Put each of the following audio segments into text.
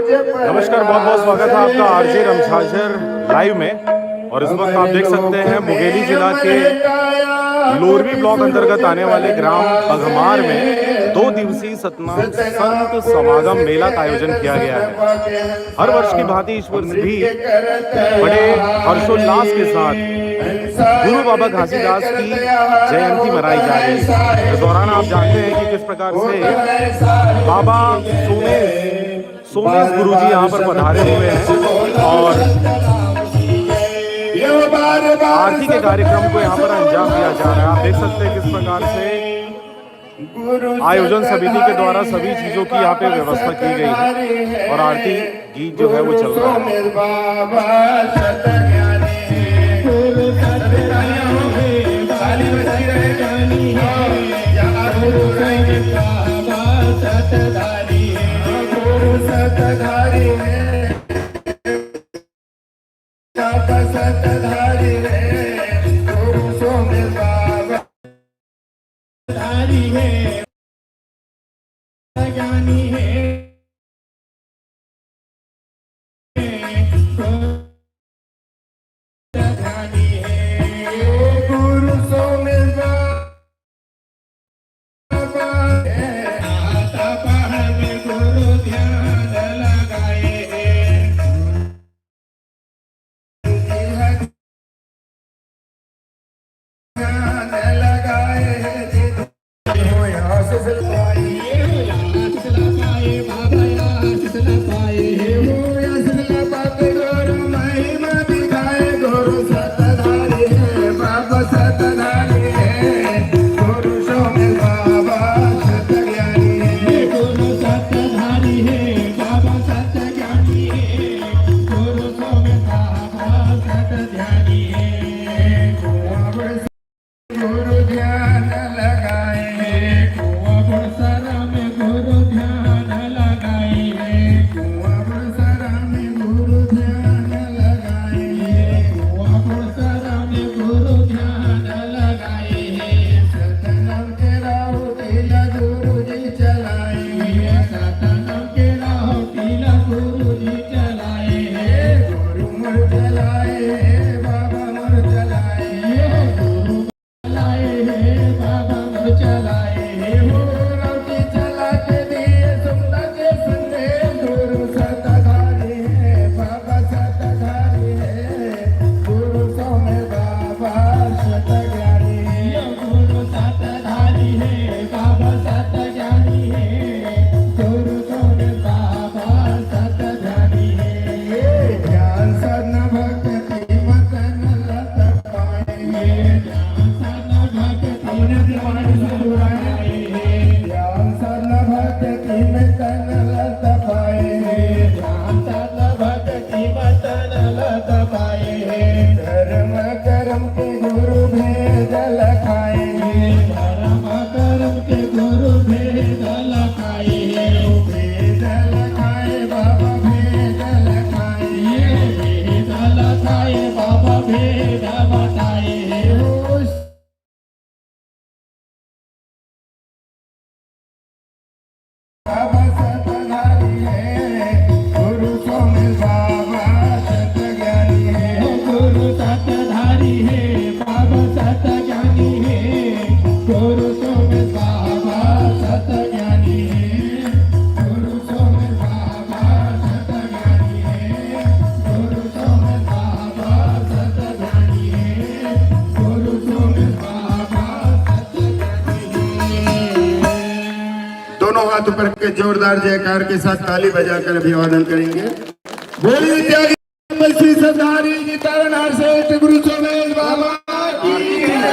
नमस्कार, बहुत बहुत स्वागत है आपका आरजे रमझाझर लाइव में। और इस वक्त आप देख सकते हैं मुंगेली जिला के लोरवी ब्लॉक अंतर्गत आने वाले ग्राम बघमार में 2 दिवसीय सतनाम संत समागम मेला का आयोजन किया गया है। हर वर्ष की भांति इस वर्ष भी बड़े हर्षोल्लास के साथ गुरु बाबा घासीदास की जयंती मनाई जा रही है। इस दौरान आप जानते हैं कि किस प्रकार से बाबा सोमेश गुरु जी यहाँ पर पधारे हुए हैं और आरती के कार्यक्रम को यहाँ पर अंजाम दिया जा रहा है। आप देख सकते हैं किस प्रकार से आयोजन समिति के द्वारा सभी चीजों की यहाँ पे व्यवस्था की गई है और आरती गीत जो है वो चल रहा है। हाथ ऊपर के जोरदार जयकार के साथ ताली बजाकर अभिवादन करेंगे। बोलिए त्यागी श्री सरदारी जी तारणहार श्रेष्ठ गुरु सोमेश बाबा की जय,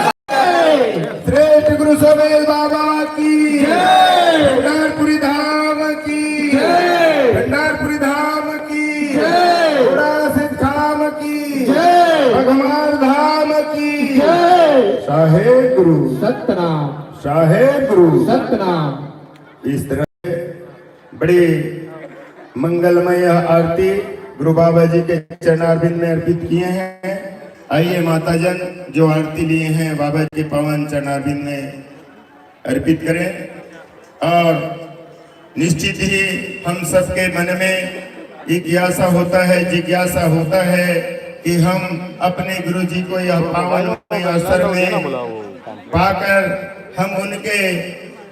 श्रेष्ठ गुरु सोमेश बाबा की जय, भंडारपुरी धाम की जय, भंडारपुरी धाम की जय, सिद्ध धाम की जय, बघमार धाम की जय। साहेब गुरु सतनाम, साहेब गुरु सतनाम। इस तरह बड़ी मंगलमय आरती गुरु बाबा जी के चरणारविंद में अर्पित किए हैं। आइए माताजन जो आरती लिए हैं बाबा जी के पावन चरणारविंद में अर्पित करें। और निश्चित ही हम सबके मन में जिज्ञासा होता है कि हम अपने गुरु जी को यह पावन अवसर में पाकर हम उनके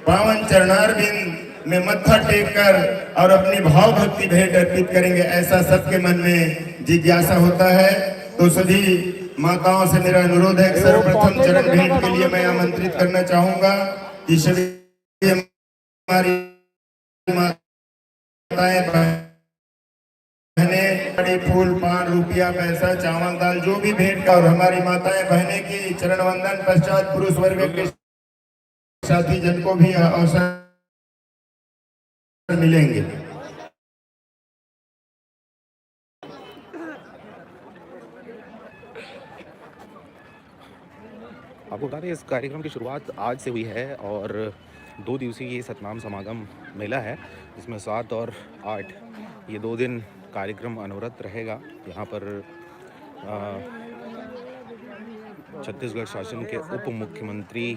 पावन चरणारविंद में मत्था टेक कर और अपनी भाव भक्ति भेंट अर्पित करेंगे, ऐसा सबके मन में जिज्ञासा होता है। तो सभी माताओं से मेरा अनुरोध है कि सर्वप्रथम चरण भेंट के लिए मैं आमंत्रित करना चाहूंगा कि सभी हमारी माताएं बहने बड़े फूल पान रुपया पैसा चावल दाल जो भी भेंट का और हमारी माताएं बहने की चरण वंदन पश्चात पुरुष वर्ग के साथी जन को भी अवसर मिलेंगे। आपको बता दें इस कार्यक्रम की शुरुआत आज से हुई है और 2 दिवसीय ये सतनाम समागम मेला है जिसमें 7 और 8 ये 2 दिन कार्यक्रम अनवरत रहेगा। यहाँ पर छत्तीसगढ़ शासन के उप मुख्यमंत्री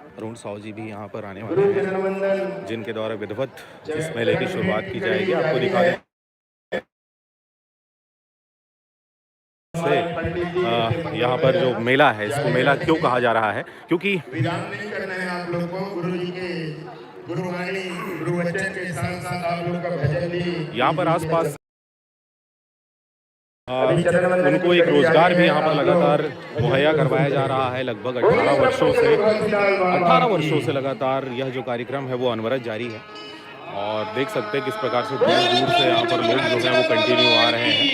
अरुण साहू जी भी यहाँ पर आने वाले हैं जिनके द्वारा विधिवत इस मेले की शुरुआत की जाएगी। आपको दिखा दें यहाँ पर जो मेला है इसको मेला क्यों कहा जा रहा है, क्योंकि विराम नहीं करना है आप लोग को। गुरु जी के गुरुवाणी गुरु वचन के साथ साथ आप लोग का भजन भी यहाँ पर आसपास उनको एक रोजगार भी यहाँ पर लगातार मुहैया करवाया जा रहा है। लगभग 18 वर्षों से लगातार यह जो कार्यक्रम है वो अनवरत जारी है और देख सकते हैं किस प्रकार से दूर दूर से यहाँ पर लोग जो हैं वो कंटिन्यू आ रहे हैं।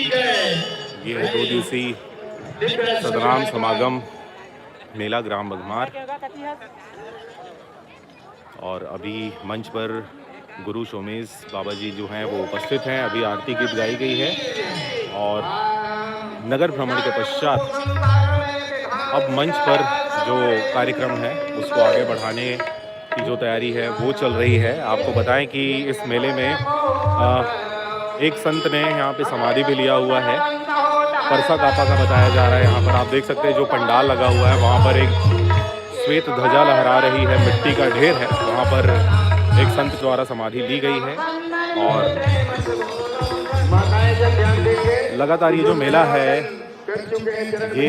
ये है 2 दिवसीय सतनाम समागम मेला ग्राम बघमार और अभी मंच पर गुरु सोमेश बाबा जी जो हैं वो उपस्थित हैं। अभी आरती गीत गाई गई है और नगर भ्रमण के पश्चात अब मंच पर जो कार्यक्रम है उसको आगे बढ़ाने की जो तैयारी है वो चल रही है। आपको बताएं कि इस मेले में एक संत ने यहाँ पे समाधि भी लिया हुआ है, परसा कापा का बताया जा रहा है। यहाँ पर आप देख सकते हैं जो पंडाल लगा हुआ है वहाँ पर एक श्वेत ध्वजा लहरा रही है, मिट्टी का ढेर है, वहाँ पर एक संत द्वारा समाधि ली गई है और लगातार ये जो मेला है ये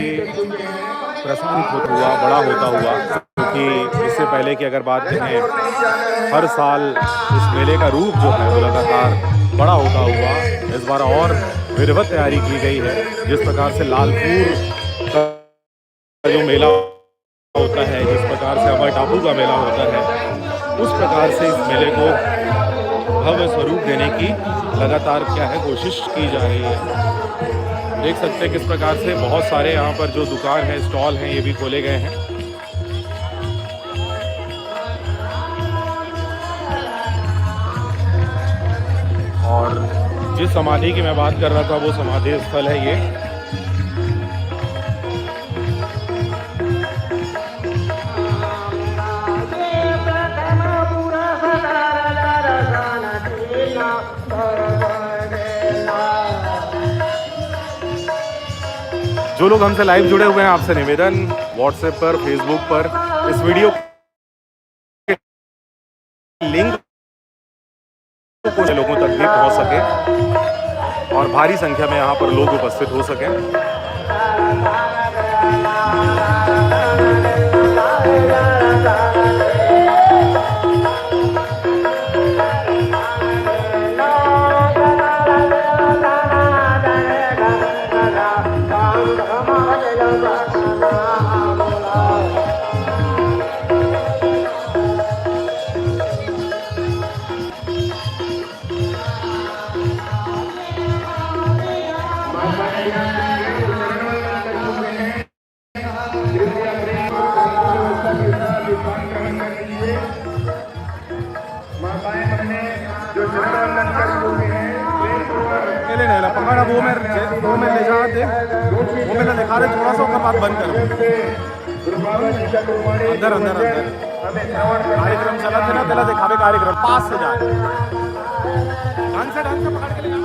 प्रसारित होता हुआ बड़ा होता हुआ, क्योंकि इससे पहले की अगर बात करें हर साल इस मेले का रूप जो है वो लगातार बड़ा होता हुआ इस बार और विधिवत तैयारी की गई है। जिस प्रकार से लालपुर का जो मेला होता है, जिस प्रकार से अमर टापू का मेला होता है, उस प्रकार से इस मेले को भव्य स्वरूप देने की लगातार क्या है कोशिश की जा रही है। देख सकते हैं किस प्रकार से बहुत सारे यहाँ पर जो दुकान है, स्टॉल हैं, ये भी खोले गए हैं। और जिस समाधि की मैं बात कर रहा था वो समाधि स्थल है ये। जो लोग हमसे लाइव जुड़े हुए हैं आपसे निवेदन व्हाट्सएप पर, फेसबुक पर इस वीडियो के लिंक को लोगों तक भी पहुंच सके और भारी संख्या में यहाँ पर लोग उपस्थित हो सकें। पकड़ा वो मैं ले जा दे, वो मैंने दिखा रहे थोड़ा सा उसका बात बंद करो। अंदर अंदर अंदर कार्यक्रम चला था ना, पहला दिखावे कार्यक्रम पास से जाए ढंग से पकड़ के ले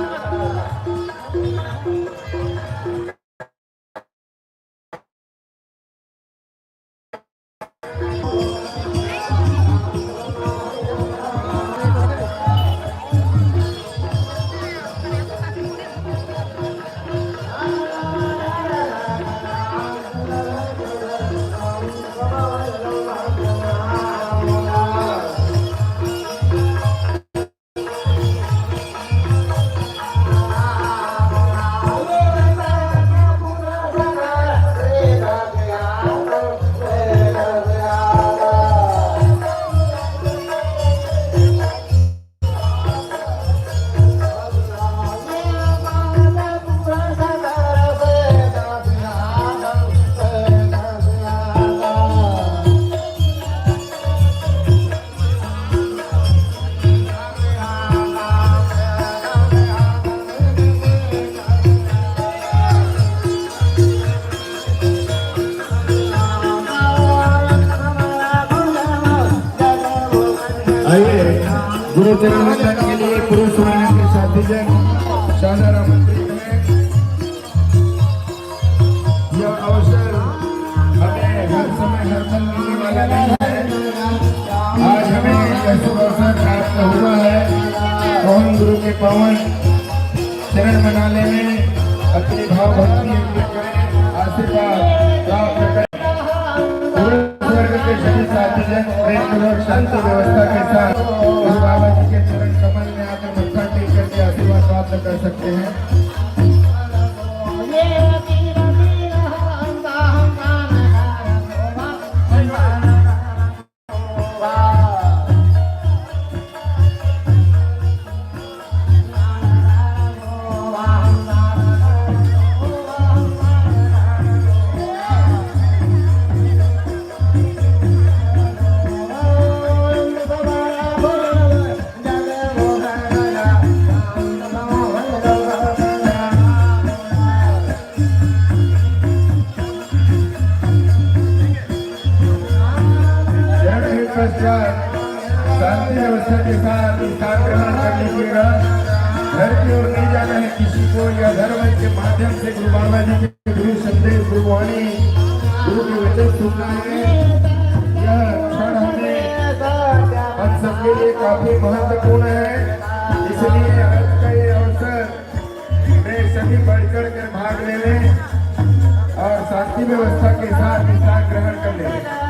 चरण वंदन के लिए पुरुष वर्ग के साथीजन शानदार आमंत्रित हैं। यह अवसर हमें हर समय हर पल मिलने वाला नहीं है। आज हमें यह शुभ अवसर प्राप्त हुआ है तो हम गुरु के पावन चरण मनाने में अपनी भाव भक्ति अर्पित करें, आशीर्वाद प्राप्त करें। वर्ग के सभी साथीजन प्रेमपूर्वक शांति व्यवस्था के साथ गुरु बाबा जी के चरण कमल में आकर मत्था टेक करके आशीर्वाद प्राप्त कर सकते हैं। शांति व्यवस्था के साथ स्थान ग्रहण कर लीजिएगा। घर की ओर नहीं जाना है किसी को, या धर्म के माध्यम से गुरु बाबा जी के गुरु संदेश, गुरुवाणी, गुरु के वचन सुनना है। यह क्षण हमें हम सबके लिए काफी महत्वपूर्ण है, इसलिए आज का ये अवसर में सभी बढ़ चढ़ कर भाग ले लें और शांति व्यवस्था के साथ स्थान ग्रहण कर लें।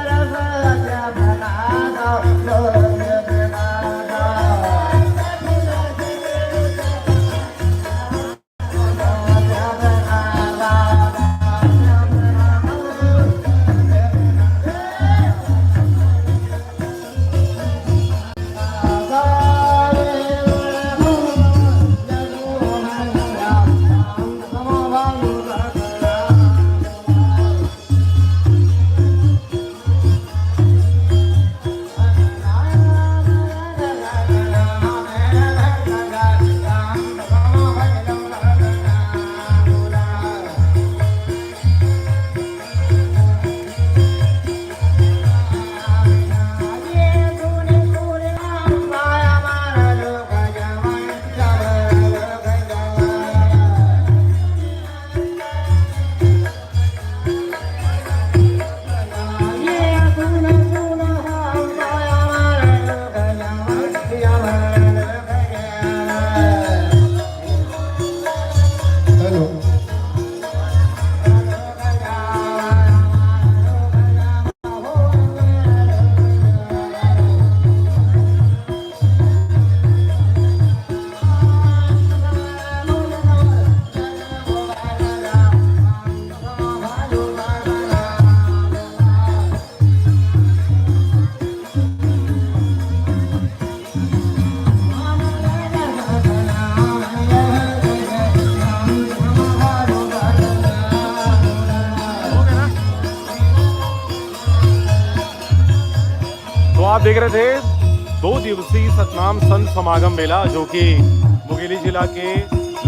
आप देख रहे थे 2 दिवसीय सतनाम संत समागम मेला, जो कि मुंगेली जिला के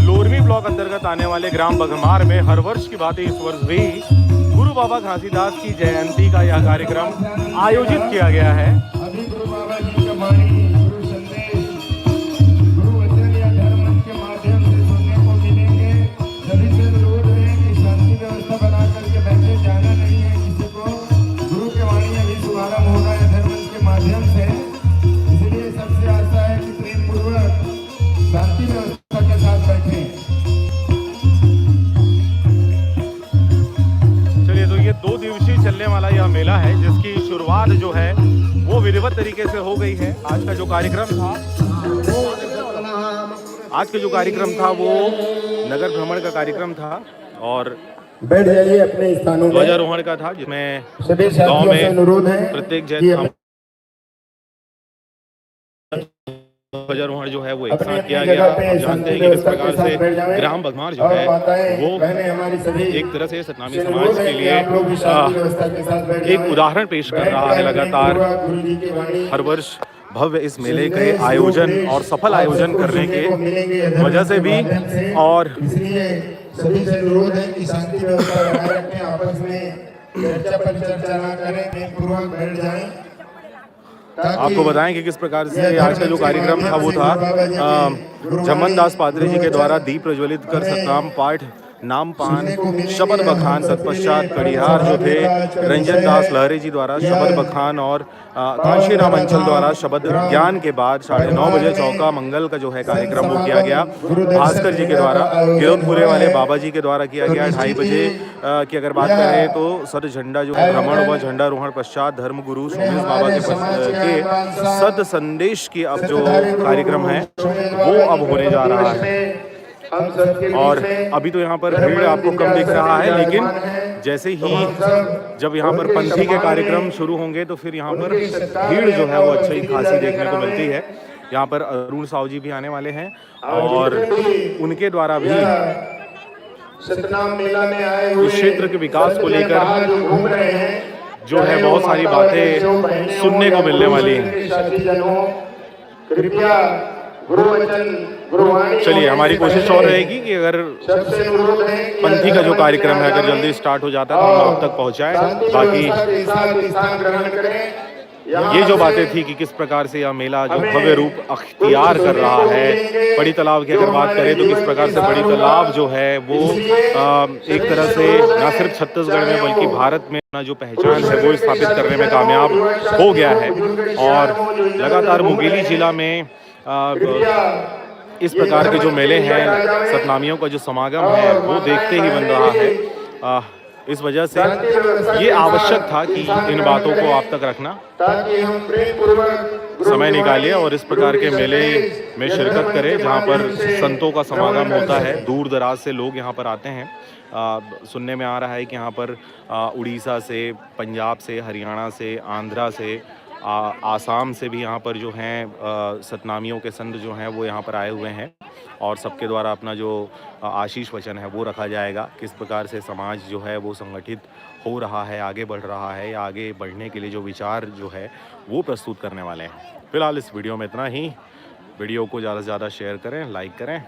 लोरवी ब्लॉक अंतर्गत आने वाले ग्राम बघमार में हर वर्ष की भांति इस वर्ष भी गुरु बाबा घासीदास की जयंती का यह कार्यक्रम आयोजित किया गया है। अभी गुरु बाबा जी का वाणी, गुरु संदेश, गुरु वचन या धर्म के माध्यम से सुनने को मिलेंगे। सभी से अनुरोध है कि शांति व्यवस्था बना करके बैठे, जाना नहीं है किसी को। गुरु के वाणी अभी शुभारंभ होना है धर्म के माध्यम से, इसलिए सबसे आशा है कि प्रेम पूर्वक शांति व्यवस्था के साथ बैठे। चलिए, तो ये 2 दिवसीय चलने वाला यह मेला है, जिसकी शुरुआत जो है वो विधिवत तरीके से हो गई है। आज का जो कार्यक्रम था वो नगर भ्रमण का कार्यक्रम था और बैठ जाइए अपने स्थानों में। ध्वजारोहण का था, जिसमें सभी गांव साथियों से में अनुरोध है प्रत्येक ध्वजारोहण जो है वो एक साथ किया गया। आप जानते हैं कि किस प्रकार से ग्राम बघमार जो है वो एक तरह से सतनामी समाज के लिए एक उदाहरण पेश कर रहा है। लगातार हर वर्ष भव्य इस मेले के आयोजन और सफल आयोजन करने के वजह से भी, और सभी से अनुरोध है कि शांति व्यवस्था बनाए रखें, आपस में चर्चा पर चर्चा ना करें, पूर्वक बैठ जाएं। आपको बताएं कि किस प्रकार से आज का जो कार्यक्रम था वो था जमन दास पात्रे जी के द्वारा दीप प्रज्वलित कर सतनाम पाठ नाम पान शब्द बखान, तत्पश्चात कड़िहार जो थे रंजन दास लहरे जी द्वारा शब्द बखान और कांशी राम अंचल द्वारा शब्द ज्ञान के बाद 9:30 बजे चौका मंगल का जो है कार्यक्रम वो किया गया भास्कर जी के द्वारा। गिरौदपुरे वाले बाबा जी के द्वारा किया गया 2:30 बजे की अगर बात करें तो सत झंडा जो भ्रमण व झंडारोहण पश्चात धर्म गुरु सोमेश बाबा के सत संदेश की अब जो कार्यक्रम है वो अब होने जा रहा है। और अभी तो यहाँ पर भीड़ आपको कम दिख रहा है, लेकिन जैसे ही जब यहाँ पर पंथी के कार्यक्रम शुरू होंगे तो फिर यहाँ पर भीड़ जो है वो अच्छी खासी देखने को मिलती है। यहाँ पर अरुण साहू जी भी आने वाले हैं और उनके द्वारा भी इस क्षेत्र के विकास को लेकर जो है बहुत सारी बातें सुनने को मिलने वाली हैं। चलिए हमारी कोशिश और रहेगी कि अगर पंथी का जो कार्यक्रम है अगर जल्दी स्टार्ट हो जाता है तो हम आप तक पहुंचाएं। बाकी ये जो बातें थी कि किस प्रकार से यह मेला जो भव्य रूप अख्तियार कर रहा है। बड़ी तालाब की अगर बात करें तो किस प्रकार से बड़ी तालाब जो है वो एक तरह से न सिर्फ छत्तीसगढ़ में बल्कि भारत में जो पहचान है वो स्थापित करने में कामयाब हो गया है। और लगातार मुंगेली जिला में इस प्रकार के जो मेले हैं, सतनामियों का जो समागम है वो देखते ही बन रहा है। इस वजह से ये आवश्यक था कि इन बातों को आप तक रखना, समय निकालिए और इस प्रकार के मेले में शिरकत करें जहाँ पर संतों का समागम होता है। दूर दराज से लोग यहाँ पर आते हैं। सुनने में आ रहा है कि यहाँ पर उड़ीसा से, पंजाब से, हरियाणा से, आंध्रा से, आसाम से भी यहाँ पर जो हैं सतनामियों के संत जो हैं वो यहाँ पर आए हुए हैं और सबके द्वारा अपना जो आशीष वचन है वो रखा जाएगा। किस प्रकार से समाज जो है वो संगठित हो रहा है, आगे बढ़ रहा है या आगे बढ़ने के लिए जो विचार जो है वो प्रस्तुत करने वाले हैं। फिलहाल इस वीडियो में इतना ही। वीडियो को ज़्यादा से ज़्यादा शेयर करें, लाइक करें